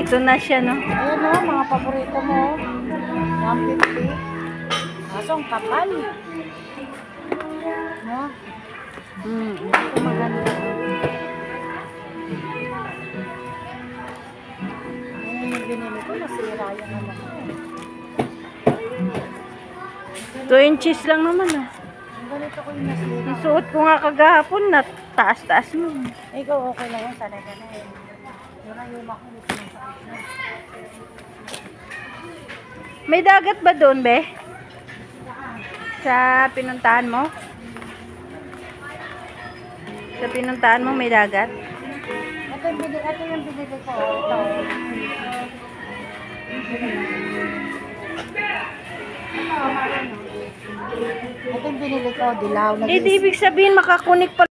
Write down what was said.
Ito na siya, no? Ayan o, mga paborito mo. 150. Kaso ang kapal. No? Ito maganda. Ayan yung binili ko. Nasira yung naman ko. 2 inches lang naman, ah. Ang ganito ko yung nasira. Yung suot ko nga kagahapon na taas-taas mo. Ikaw okay lang yan. Sanay ka na eh. Yun ang yung makulit mo sa akin. May dagat ba doon, be? Sa pinuntahan mo? Sa pinuntahan mo may dagat? Ito yung binili ko. Ito. Ito yung binili ko. Dilaw. Eh, di ibig sabihin makakunik pa